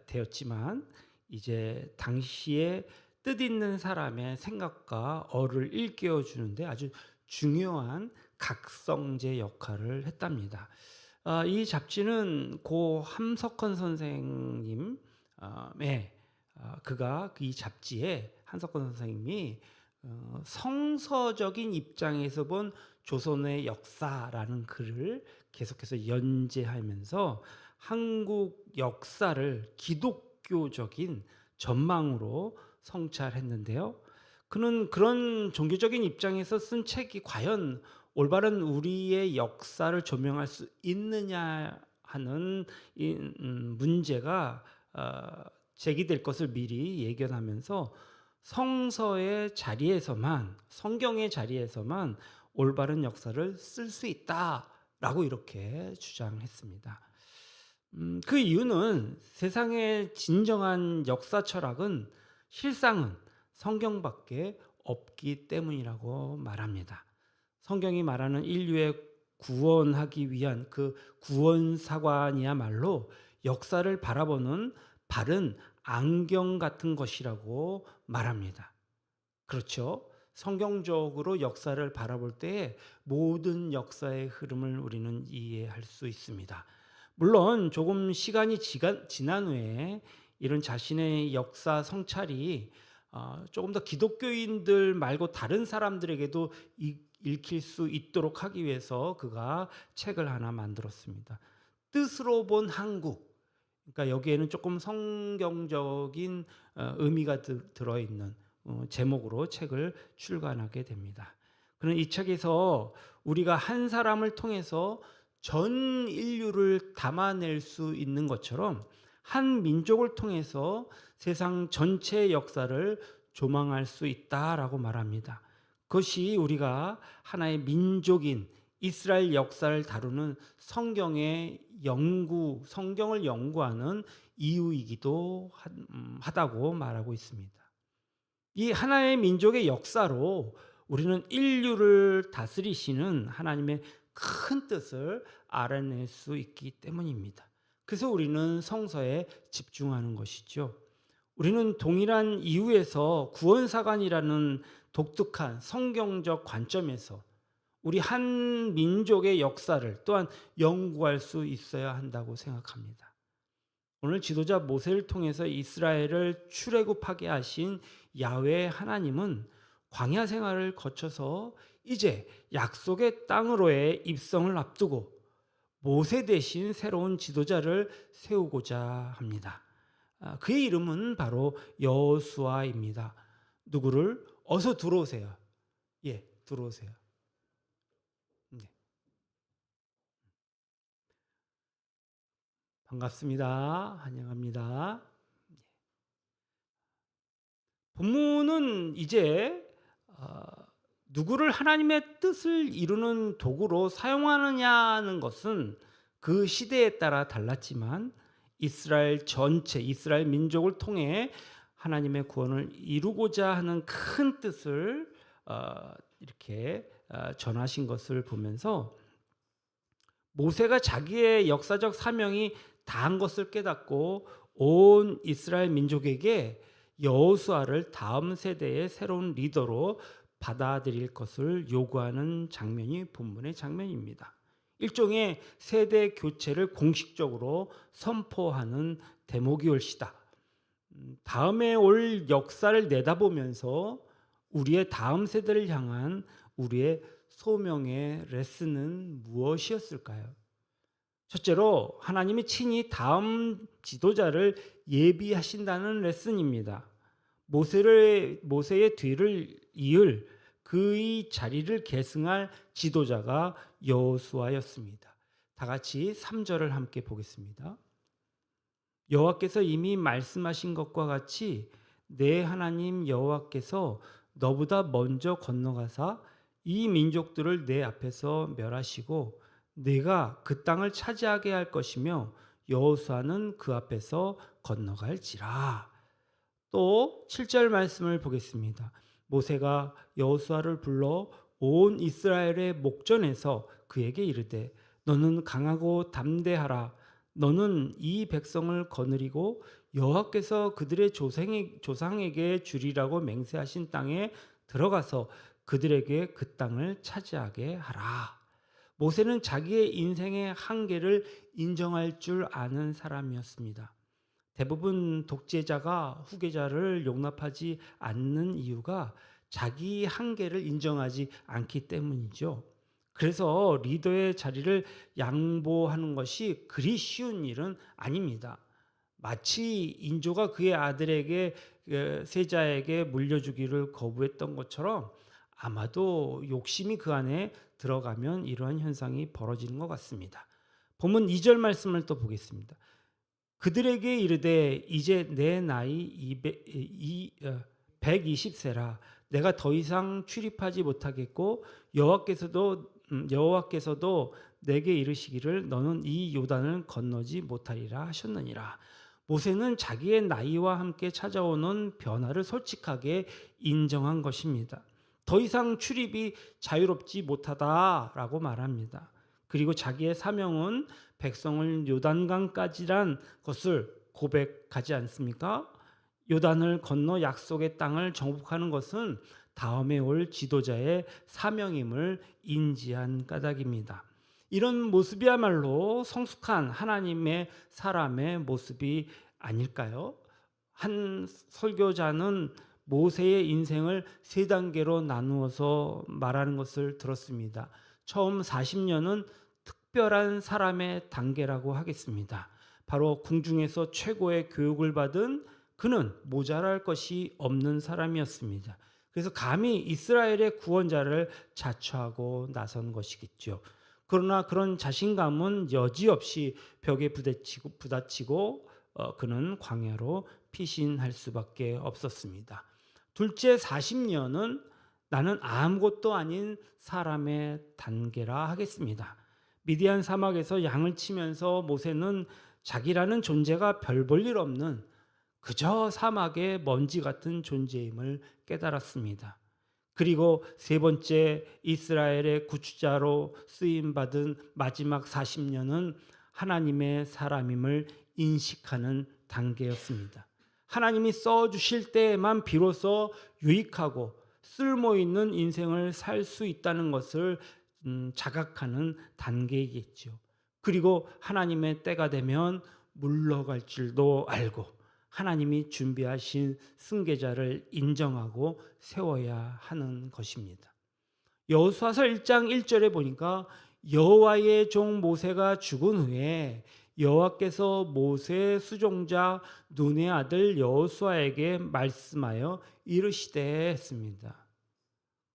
되었지만 이제 당시에 뜻있는 사람의 생각과 어를 일깨워 주는데 아주 중요한 각성제 역할을 했답니다. 이 잡지는 고 함석헌 선생님 그가 이 잡지에 한석헌 선생님이 성서적인 입장에서 본 조선의 역사라는 글을 계속해서 연재하면서 한국 역사를 기독교적인 전망으로 성찰했는데요. 그는 그런 종교적인 입장에서 쓴 책이 과연 올바른 우리의 역사를 조명할 수 있느냐 하는 이 문제가 제기될 것을 미리 예견하면서 성서의 자리에서만, 성경의 자리에서만 올바른 역사를 쓸 수 있다라고 이렇게 주장했습니다. 그 이유는 세상의 진정한 역사 철학은 실상은 성경밖에 없기 때문이라고 말합니다. 성경이 말하는 인류의 구원하기 위한 그 구원 사관이야말로 역사를 바라보는 바른 안경 같은 것이라고 말합니다. 그렇죠? 성경적으로 역사를 바라볼 때에 모든 역사의 흐름을 우리는 이해할 수 있습니다. 물론 조금 시간이 지난 후에 이런 자신의 역사 성찰이 조금 더 기독교인들 말고 다른 사람들에게도 읽힐 수 있도록 하기 위해서 그가 책을 하나 만들었습니다. 뜻으로 본 한국. 그러니까 여기에는 조금 성경적인 의미가 들어있는 제목으로 책을 출간하게 됩니다. 그는 이 책에서 우리가 한 사람을 통해서 전 인류를 담아낼 수 있는 것처럼 한 민족을 통해서 세상 전체의 역사를 조망할 수 있다라고 말합니다. 그것이 우리가 하나의 민족인 이스라엘 역사를 다루는 성경을 연구하는 이유이기도 하다고 말하고 있습니다. 이 하나의 민족의 역사로 우리는 인류를 다스리시는 하나님의 큰 뜻을 알아낼 수 있기 때문입니다. 그래서 우리는 성서에 집중하는 것이죠. 우리는 동일한 이유에서 구원사관이라는 독특한 성경적 관점에서 우리 한 민족의 역사를 또한 연구할 수 있어야 한다고 생각합니다. 오늘 지도자 모세를 통해서 이스라엘을 출애굽하게 하신 야훼 하나님은 광야 생활을 거쳐서 이제 약속의 땅으로의 입성을 앞두고 모세 대신 새로운 지도자를 세우고자 합니다. 그의 이름은 바로 여호수아입니다. 누구를? 어서 들어오세요. 예, 들어오세요. 네. 반갑습니다. 환영합니다. 본문은 이제 누구를 하나님의 뜻을 이루는 도구로 사용하느냐는 것은 그 시대에 따라 달랐지만 이스라엘 전체, 이스라엘 민족을 통해 하나님의 구원을 이루고자 하는 큰 뜻을 이렇게 전하신 것을 보면서 모세가 자기의 역사적 사명이 다한 것을 깨닫고 온 이스라엘 민족에게 여호수아를 다음 세대의 새로운 리더로 받아들일 것을 요구하는 장면이 본문의 장면입니다. 일종의 세대 교체를 공식적으로 선포하는 대목이 올시다. 다음에 올 역사를 내다보면서 우리의 다음 세대를 향한 우리의 소명의 레슨은 무엇이었을까요? 첫째로 하나님이 친히 다음 지도자를 예비하신다는 레슨입니다. 모세의 뒤를 이을 그의 자리를 계승할 지도자가 여호수아였습니다. 다 같이 3절을 함께 보겠습니다. 여호와께서 이미 말씀하신 것과 같이 내 하나님 여호와께서 너보다 먼저 건너가사 이 민족들을 내 앞에서 멸하시고 내가 그 땅을 차지하게 할 것이며 여호수아는 그 앞에서 건너갈지라. 또 7절 말씀을 보겠습니다. 모세가 여호수아를 불러 온 이스라엘의 목전에서 그에게 이르되 너는 강하고 담대하라. 너는 이 백성을 거느리고 여호와께서 그들의 조상에게 주리라고 맹세하신 땅에 들어가서 그들에게 그 땅을 차지하게 하라. 모세는 자기의 인생의 한계를 인정할 줄 아는 사람이었습니다. 대부분 독재자가 후계자를 용납하지 않는 이유가 자기 한계를 인정하지 않기 때문이죠. 그래서 리더의 자리를 양보하는 것이 그리 쉬운 일은 아닙니다. 마치 인조가 그의 아들에게 세자에게 물려주기를 거부했던 것처럼 아마도 욕심이 그 안에 들어가면 이러한 현상이 벌어지는 것 같습니다. 본문 2절 말씀을 또 보겠습니다. 그들에게 이르되 이제 내 나이 120세라 내가 더 이상 출입하지 못하겠고 여호와께서도 내게 이르시기를 너는 이 요단을 건너지 못하리라 하셨느니라. 모세는 자기의 나이와 함께 찾아오는 변화를 솔직하게 인정한 것입니다. 더 이상 출입이 자유롭지 못하다라고 말합니다. 그리고 자기의 사명은 백성을 요단강까지란 것을 고백하지 않습니까? 요단을 건너 약속의 땅을 정복하는 것은 다음에 올 지도자의 사명임을 인지한 까닭입니다. 이런 모습이야말로 성숙한 하나님의 사람의 모습이 아닐까요? 한 설교자는 모세의 인생을 세 단계로 나누어서 말하는 것을 들었습니다. 처음 40년은 특별한 사람의 단계라고 하겠습니다. 바로 궁중에서 최고의 교육을 받은 그는 모자랄 것이 없는 사람이었습니다. 그래서 감히 이스라엘의 구원자를 자처하고 나선 것이겠죠. 그러나 그런 자신감은 여지없이 벽에 부딪히고 그는 광야로 피신할 수밖에 없었습니다. 둘째 40년은 나는 아무것도 아닌 사람의 단계라 하겠습니다. 미디안 사막에서 양을 치면서 모세는 자기라는 존재가 별 볼 일 없는 그저 사막의 먼지 같은 존재임을 깨달았습니다. 그리고 세 번째 이스라엘의 구주자로 쓰임받은 마지막 40년은 하나님의 사람임을 인식하는 단계였습니다. 하나님이 써주실 때에만 비로소 유익하고 쓸모있는 인생을 살 수 있다는 것을 자각하는 단계이겠죠. 그리고 하나님의 때가 되면 물러갈 줄도 알고 하나님이 준비하신 승계자를 인정하고 세워야 하는 것입니다. 여호수아서 1장 1절에 보니까 여호와의 종 모세가 죽은 후에 여호와께서 모세의 수종자 눈의 아들 여호수아에게 말씀하여 이르시되 했습니다.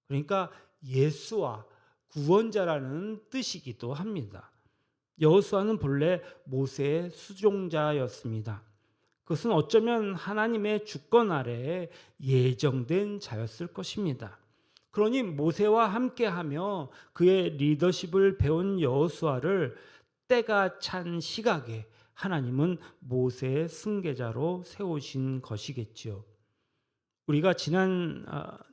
그러니까 예수와 구원자라는 뜻이기도 합니다. 여호수아는 본래 모세의 수종자였습니다. 그것은 어쩌면 하나님의 주권 아래에 예정된 자였을 것입니다. 그러니 모세와 함께하며 그의 리더십을 배운 여호수아를 때가 찬 시각에 하나님은 모세의 승계자로 세우신 것이겠지요. 우리가 지난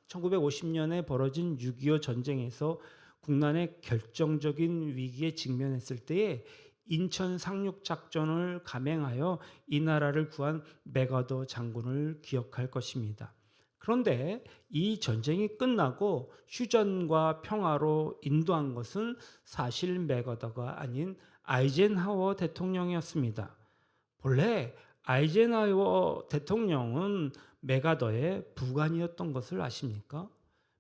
1950년에 벌어진 6.25 전쟁에서 국난의 결정적인 위기에 직면했을 때에 인천 상륙작전을 감행하여 이 나라를 구한 맥어더 장군을 기억할 것입니다. 그런데 이 전쟁이 끝나고 휴전과 평화로 인도한 것은 사실 맥어더가 아닌 아이젠하워 대통령이었습니다. 본래 아이젠하워 대통령은 맥어더의 부관이었던 것을 아십니까?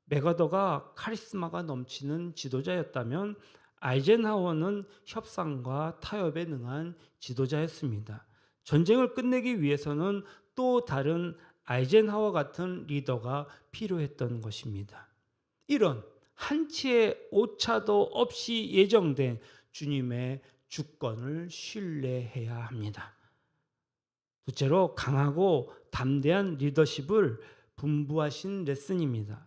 맥어더가 카리스마가 넘치는 지도자였다면 아이젠하워는 협상과 타협에 능한 지도자였습니다. 전쟁을 끝내기 위해서는 또 다른 아이젠하워 같은 리더가 필요했던 것입니다. 이런 한치의 오차도 없이 예정된 주님의 주권을 신뢰해야 합니다. 둘째로 강하고 담대한 리더십을 분부하신 레슨입니다.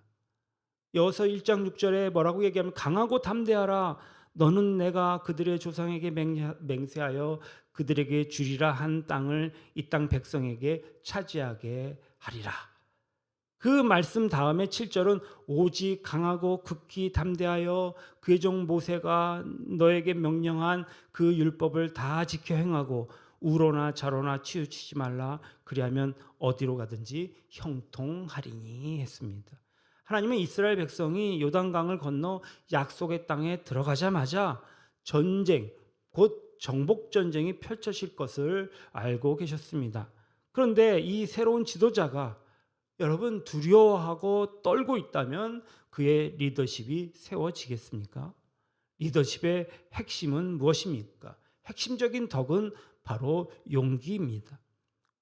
여호수아 1장 6절에 뭐라고 얘기하면 강하고 담대하라. 너는 내가 그들의 조상에게 맹세하여 그들에게 주리라 한 땅을 이 땅 백성에게 차지하게 하리라. 그 말씀 다음에 7절은 오직 강하고 극히 담대하여 그의 종 모세가 너에게 명령한 그 율법을 다 지켜 행하고 우로나 좌로나 치우치지 말라. 그리하면 어디로 가든지 형통하리니 했습니다. 하나님은 이스라엘 백성이 요단강을 건너 약속의 땅에 들어가자마자 전쟁, 곧 정복 전쟁이 펼쳐질 것을 알고 계셨습니다. 그런데 이 새로운 지도자가 여러분 두려워하고 떨고 있다면 그의 리더십이 세워지겠습니까? 리더십의 핵심은 무엇입니까? 핵심적인 덕은 바로 용기입니다.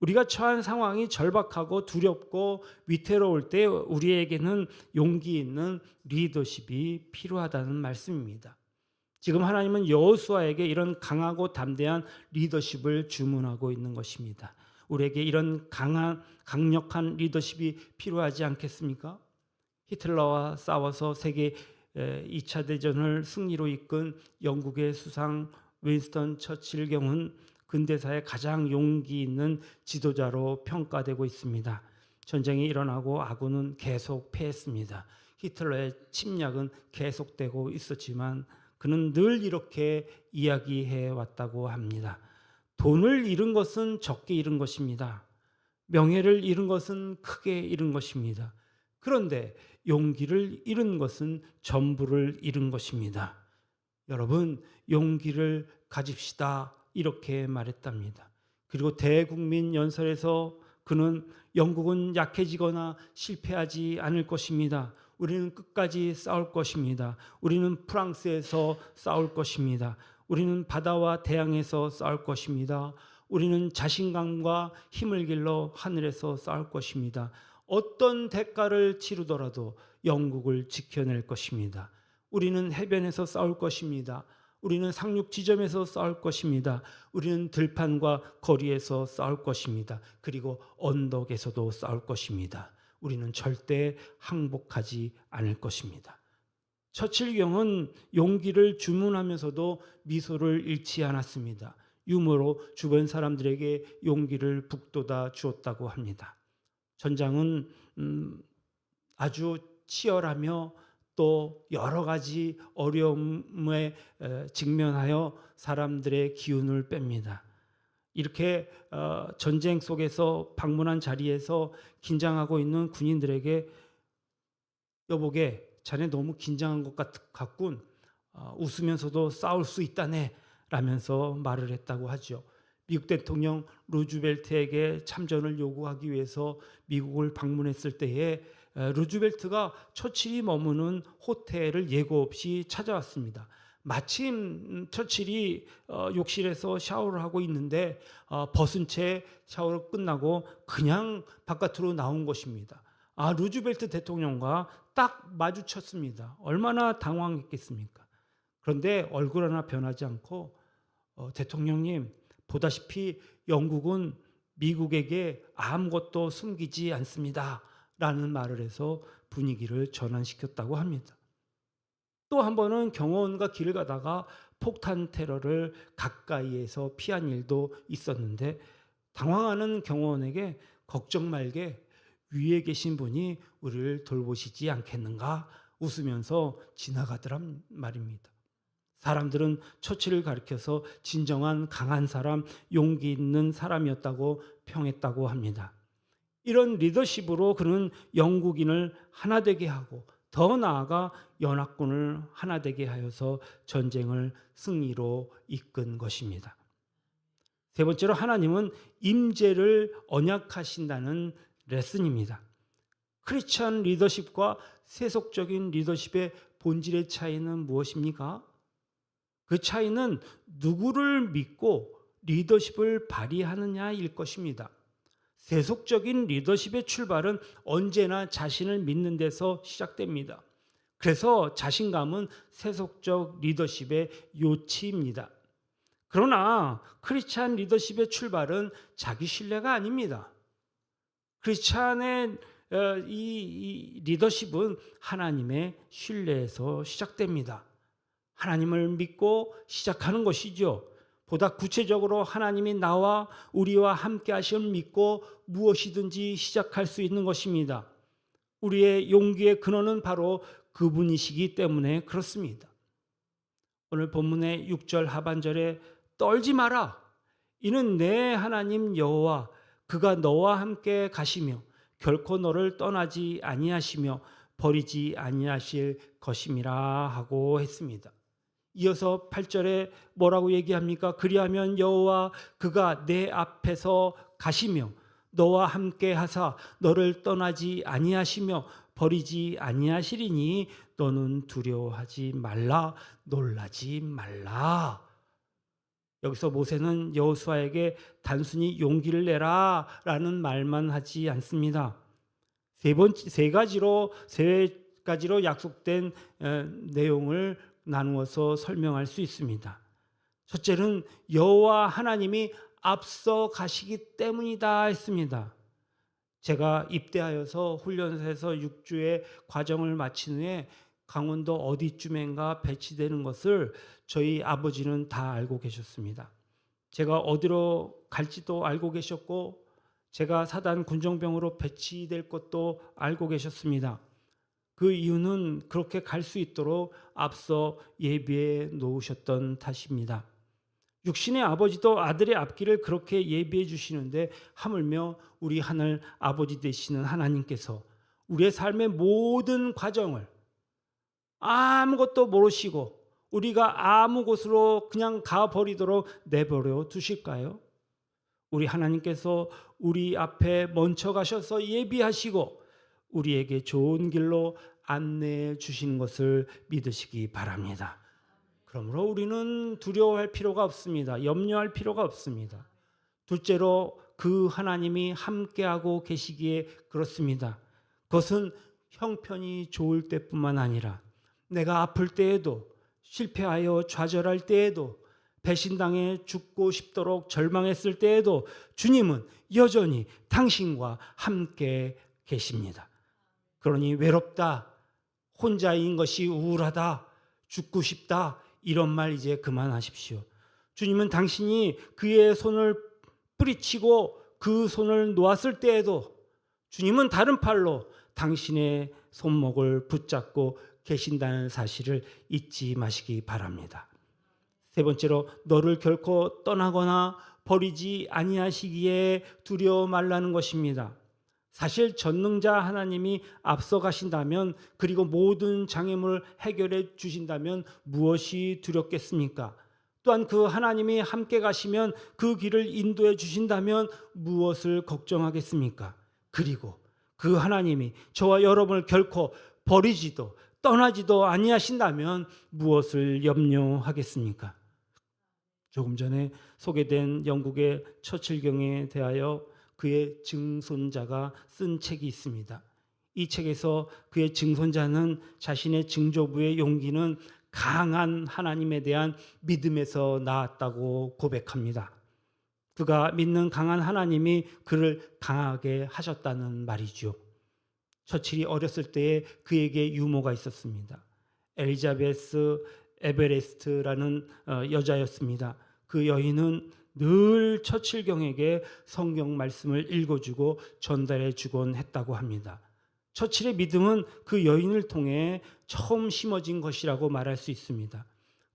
우리가 처한 상황이 절박하고 두렵고 위태로울 때 우리에게는 용기 있는 리더십이 필요하다는 말씀입니다. 지금 하나님은 여호수아에게 이런 강하고 담대한 리더십을 주문하고 있는 것입니다. 우리에게 이런 강력한 리더십이 필요하지 않겠습니까? 히틀러와 싸워서 세계 2차 대전을 승리로 이끈 영국의 수상 윈스턴 처칠 경우는 근대사의 가장 용기 있는 지도자로 평가되고 있습니다. 전쟁이 일어나고 아군은 계속 패했습니다. 히틀러의 침략은 계속되고 있었지만 그는 늘 이렇게 이야기해 왔다고 합니다. 돈을 잃은 것은 적게 잃은 것입니다. 명예를 잃은 것은 크게 잃은 것입니다. 그런데 용기를 잃은 것은 전부를 잃은 것입니다. 여러분, 용기를 가집시다. 이렇게 말했답니다. 그리고 대국민 연설에서 그는 영국은 약해지거나 실패하지 않을 것입니다. 우리는 끝까지 싸울 것입니다. 우리는 프랑스에서 싸울 것입니다. 우리는 바다와 대양에서 싸울 것입니다. 우리는 자신감과 힘을 길러 하늘에서 싸울 것입니다. 어떤 대가를 치르더라도 영국을 지켜낼 것입니다. 우리는 해변에서 싸울 것입니다. 우리는 상륙 지점에서 싸울 것입니다. 우리는 들판과 거리에서 싸울 것입니다. 그리고 언덕에서도 싸울 것입니다. 우리는 절대 항복하지 않을 것입니다. 처칠 경은 용기를 주문하면서도 미소를 잃지 않았습니다. 유머로 주변 사람들에게 용기를 북돋아 주었다고 합니다. 전장은 아주 치열하며 또 여러 가지 어려움에 직면하여 사람들의 기운을 뺍니다. 이렇게 전쟁 속에서 방문한 자리에서 긴장하고 있는 군인들에게 여보게 자네 너무 긴장한 것 같군. 웃으면서도 싸울 수 있다네 라면서 말을 했다고 하죠. 미국 대통령 루즈벨트에게 참전을 요구하기 위해서 미국을 방문했을 때에 루즈벨트가 처칠이 머무는 호텔을 예고 없이 찾아왔습니다. 마침 처칠이 욕실에서 샤워를 하고 있는데 벗은 채 샤워를 끝나고 그냥 바깥으로 나온 것입니다. 루즈벨트 대통령과 딱 마주쳤습니다. 얼마나 당황했겠습니까? 그런데 얼굴 하나 변하지 않고 대통령님, 보다시피 영국은 미국에게 아무것도 숨기지 않습니다. 라는 말을 해서 분위기를 전환시켰다고 합니다. 또 한 번은 경호원과 길을 가다가 폭탄 테러를 가까이에서 피한 일도 있었는데 당황하는 경호원에게 걱정 말게 위에 계신 분이 우리를 돌보시지 않겠는가 웃으면서 지나가더란 말입니다. 사람들은 처칠을 가리켜서 진정한 강한 사람, 용기 있는 사람이었다고 평했다고 합니다. 이런 리더십으로 그는 영국인을 하나 되게 하고 더 나아가 연합군을 하나 되게 하여서 전쟁을 승리로 이끈 것입니다. 세 번째로 하나님은 임재를 언약하신다는 레슨입니다. 크리스천 리더십과 세속적인 리더십의 본질의 차이는 무엇입니까? 그 차이는 누구를 믿고 리더십을 발휘하느냐일 것입니다. 세속적인 리더십의 출발은 언제나 자신을 믿는 데서 시작됩니다. 그래서 자신감은 세속적 리더십의 요치입니다. 그러나 크리스찬 리더십의 출발은 자기 신뢰가 아닙니다. 크리스찬의 이 리더십은 하나님의 신뢰에서 시작됩니다. 하나님을 믿고 시작하는 것이죠. 보다 구체적으로 하나님이 나와 우리와 함께 하심을 믿고 무엇이든지 시작할 수 있는 것입니다. 우리의 용기의 근원은 바로 그분이시기 때문에 그렇습니다. 오늘 본문의 6절 하반절에 떨지 마라. 이는 내 하나님 여호와 그가 너와 함께 가시며 결코 너를 떠나지 아니하시며 버리지 아니하실 것임이라 하고 했습니다. 이어서 8절에 뭐라고 얘기합니까? 그리하면 여호와 그가 내 앞에서 가시며 너와 함께 하사 너를 떠나지 아니하시며 버리지 아니하시리니 너는 두려워하지 말라 놀라지 말라. 여기서 모세는 여호수아에게 단순히 용기를 내라라는 말만 하지 않습니다. 세 가지로 약속된 내용을 나누어서 설명할 수 있습니다. 첫째는 여호와 하나님이 앞서 가시기 때문이다 했습니다. 제가 입대하여서 훈련소에서 6주의 과정을 마친 후에 강원도 어디쯤인가 배치되는 것을 저희 아버지는 다 알고 계셨습니다. 제가 어디로 갈지도 알고 계셨고 제가 사단 군정병으로 배치될 것도 알고 계셨습니다. 그 이유는 그렇게 갈 수 있도록 앞서 예비해 놓으셨던 탓입니다. 육신의 아버지도 아들의 앞길을 그렇게 예비해 주시는데 하물며 우리 하늘 아버지 되시는 하나님께서 우리의 삶의 모든 과정을 아무것도 모르시고 우리가 아무 곳으로 그냥 가버리도록 내버려 두실까요? 우리 하나님께서 우리 앞에 먼저 가셔서 예비하시고 우리에게 좋은 길로 안내해 주시는 것을 믿으시기 바랍니다. 그러므로 우리는 두려워할 필요가 없습니다. 염려할 필요가 없습니다. 둘째로 그 하나님이 함께하고 계시기에 그렇습니다. 그것은 형편이 좋을 때뿐만 아니라 내가 아플 때에도 실패하여 좌절할 때에도 배신당해 죽고 싶도록 절망했을 때에도 주님은 여전히 당신과 함께 계십니다. 그러니 외롭다, 혼자인 것이 우울하다, 죽고 싶다 이런 말 이제 그만하십시오. 주님은 당신이 그의 손을 뿌리치고 그 손을 놓았을 때에도 주님은 다른 팔로 당신의 손목을 붙잡고 계신다는 사실을 잊지 마시기 바랍니다. 세 번째로 너를 결코 떠나거나 버리지 아니하시기에 두려워 말라는 것입니다. 사실 전능자 하나님이 앞서 가신다면 그리고 모든 장애물을 해결해 주신다면 무엇이 두렵겠습니까? 또한 그 하나님이 함께 가시면 그 길을 인도해 주신다면 무엇을 걱정하겠습니까? 그리고 그 하나님이 저와 여러분을 결코 버리지도 떠나지도 아니하신다면 무엇을 염려하겠습니까? 조금 전에 소개된 영국의 처칠경에 대하여 그의 증손자가 쓴 책이 있습니다. 이 책에서 그의 증손자는 자신의 증조부의 용기는 강한 하나님에 대한 믿음에서 나왔다고 고백합니다. 그가 믿는 강한 하나님이 그를 강하게 하셨다는 말이죠. 처칠이 어렸을 때에 그에게 유모가 있었습니다. 엘리자베스 에베레스트라는 여자였습니다. 그 여인은 늘 처칠경에게 성경 말씀을 읽어주고 전달해 주곤 했다고 합니다. 처칠의 믿음은 그 여인을 통해 처음 심어진 것이라고 말할 수 있습니다.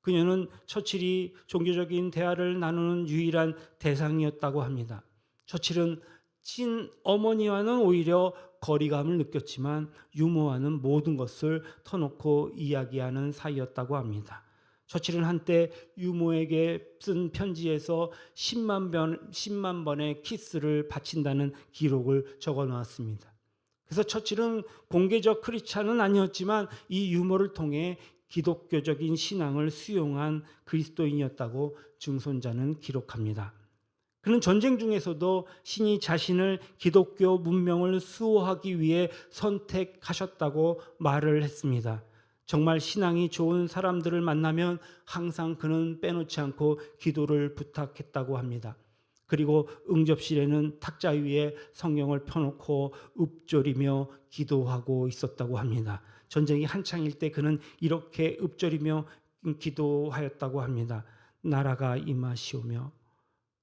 그녀는 처칠이 종교적인 대화를 나누는 유일한 대상이었다고 합니다. 처칠은 친어머니와는 오히려 거리감을 느꼈지만 유모와는 모든 것을 터놓고 이야기하는 사이였다고 합니다. 처칠은 한때 유모에게 쓴 편지에서 10만 번의 키스를 바친다는 기록을 적어 놓았습니다. 그래서 처칠은 공개적 크리스찬은 아니었지만 이 유모를 통해 기독교적인 신앙을 수용한 그리스도인이었다고 증손자는 기록합니다. 그는 전쟁 중에서도 신이 자신을 기독교 문명을 수호하기 위해 선택하셨다고 말을 했습니다. 정말 신앙이 좋은 사람들을 만나면 항상 그는 빼놓지 않고 기도를 부탁했다고 합니다. 그리고 응접실에는 탁자 위에 성경을 펴놓고 읊조리며 기도하고 있었다고 합니다. 전쟁이 한창일 때 그는 이렇게 읊조리며 기도하였다고 합니다. 나라가 임하시오며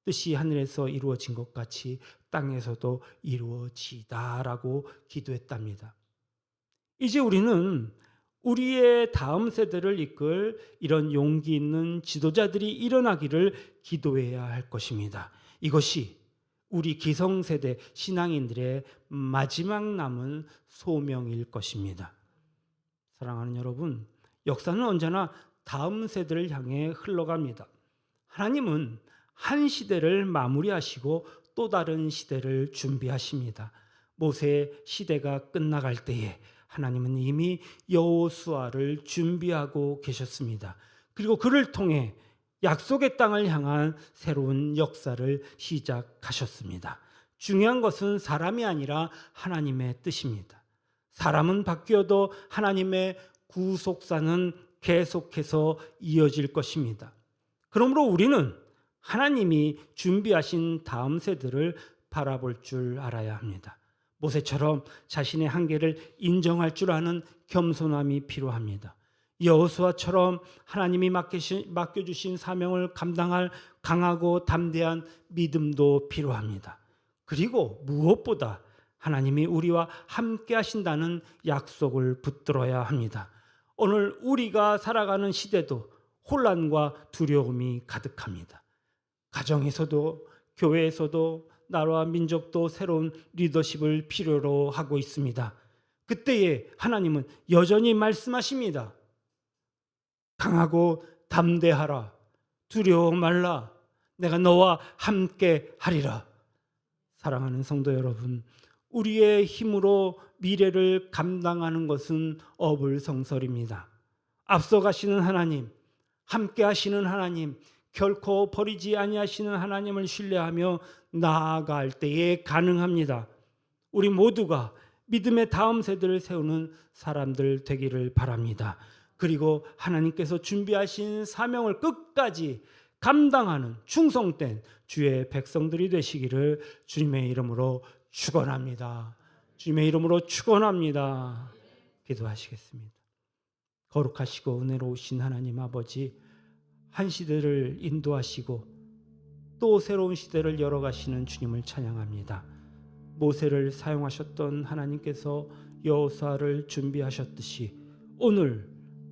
뜻이 하늘에서 이루어진 것 같이 땅에서도 이루어지다라고 기도했답니다. 이제 우리는 우리의 다음 세대를 이끌 이런 용기 있는 지도자들이 일어나기를 기도해야 할 것입니다. 이것이 우리 기성세대 신앙인들의 마지막 남은 소명일 것입니다. 사랑하는 여러분, 역사는 언제나 다음 세대를 향해 흘러갑니다. 하나님은 한 시대를 마무리하시고 또 다른 시대를 준비하십니다. 모세의 시대가 끝나갈 때에 하나님은 이미 여호수아를 준비하고 계셨습니다. 그리고 그를 통해 약속의 땅을 향한 새로운 역사를 시작하셨습니다. 중요한 것은 사람이 아니라 하나님의 뜻입니다. 사람은 바뀌어도 하나님의 구속사는 계속해서 이어질 것입니다. 그러므로 우리는 하나님이 준비하신 다음 세대를 바라볼 줄 알아야 합니다. 모세처럼 자신의 한계를 인정할 줄 아는 겸손함이 필요합니다. 여호수아처럼 하나님이 맡겨주신 사명을 감당할 강하고 담대한 믿음도 필요합니다. 그리고 무엇보다 하나님이 우리와 함께 하신다는 약속을 붙들어야 합니다. 오늘 우리가 살아가는 시대도 혼란과 두려움이 가득합니다. 가정에서도 교회에서도 나라와 민족도 새로운 리더십을 필요로 하고 있습니다. 그때에 하나님은 여전히 말씀하십니다. 강하고 담대하라. 두려워 말라. 내가 너와 함께 하리라. 사랑하는 성도 여러분, 우리의 힘으로 미래를 감당하는 것은 어불성설입니다. 앞서가시는 하나님, 함께 하시는 하나님, 결코 버리지 아니하시는 하나님을 신뢰하며 나아갈 때에 가능합니다. 우리 모두가 믿음의 다음 세대를 세우는 사람들 되기를 바랍니다. 그리고 하나님께서 준비하신 사명을 끝까지 감당하는 충성된 주의 백성들이 되시기를 주님의 이름으로 축원합니다. 주님의 이름으로 축원합니다. 기도하시겠습니다. 거룩하시고 은혜로우신 하나님 아버지, 한 시대를 인도하시고 또 새로운 시대를 열어가시는 주님을 찬양합니다. 모세를 사용하셨던 하나님께서 여호수아를 준비하셨듯이 오늘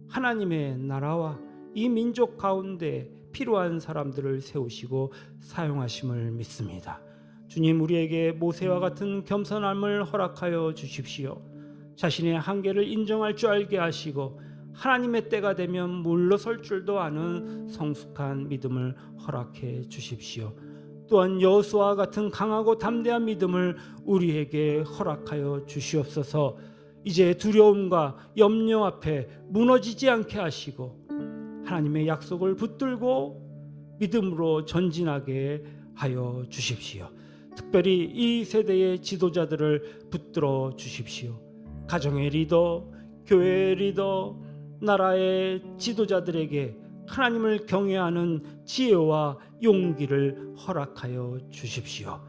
하나님의 나라와 이 민족 가운데 필요한 사람들을 세우시고 사용하심을 믿습니다. 주님, 우리에게 모세와 같은 겸손함을 허락하여 주십시오. 자신의 한계를 인정할 줄 알게 하시고 하나님의 때가 되면 물러설 줄도 아는 성숙한 믿음을 허락해 주십시오. 또한 여호수아와 같은 강하고 담대한 믿음을 우리에게 허락하여 주시옵소서. 이제 두려움과 염려 앞에 무너지지 않게 하시고 하나님의 약속을 붙들고 믿음으로 전진하게 하여 주십시오. 특별히 이 세대의 지도자들을 붙들어 주십시오. 가정의 리더, 교회의 리더, 나라의 지도자들에게 하나님을 경외하는 지혜와 용기를 허락하여 주십시오.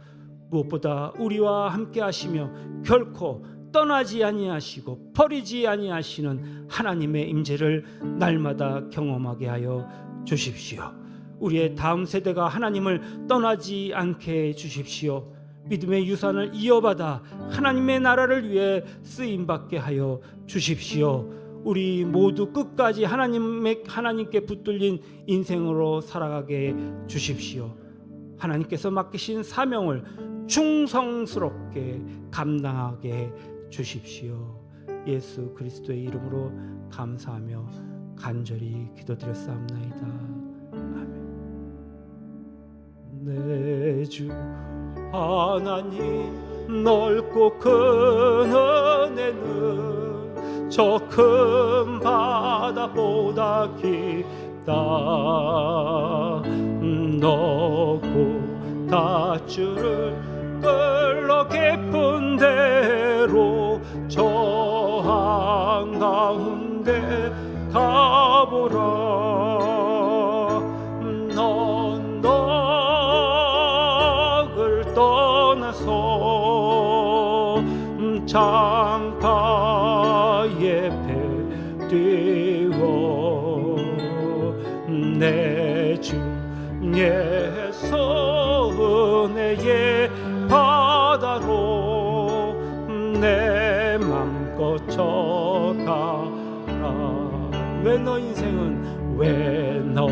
무엇보다 우리와 함께 하시며 결코 떠나지 아니하시고 버리지 아니하시는 하나님의 임재를 날마다 경험하게 하여 주십시오. 우리의 다음 세대가 하나님을 떠나지 않게 해 주십시오. 믿음의 유산을 이어받아 하나님의 나라를 위해 쓰임받게 하여 주십시오. 우리 모두 끝까지 하나님께 붙들린 인생으로 살아가게 해 주십시오. 하나님께서 맡기신 사명을 충성스럽게 감당하게 해 주십시오. 예수 그리스도의 이름으로 감사하며 간절히 기도드렸사옵나이다. 아멘. 내 주 하나님, 넓고 큰 은혜는 저 큰 바다보다 깊다. 넓고 닷줄을 끌러 깊은 대로 저 한가운데 가보라. 넌 넉을 떠나서 창가에 배 띄워 내 주께서 은혜의 바다로 내 맘껏 왜 너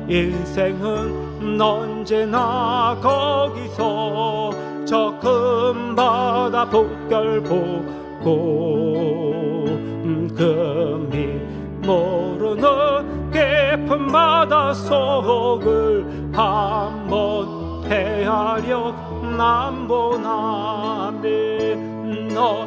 인생은 언제나 거기서 저 큰 바다 폭결 보고 금이 모르는 깊은 바다 속을 한번 헤아려 난 보나미 너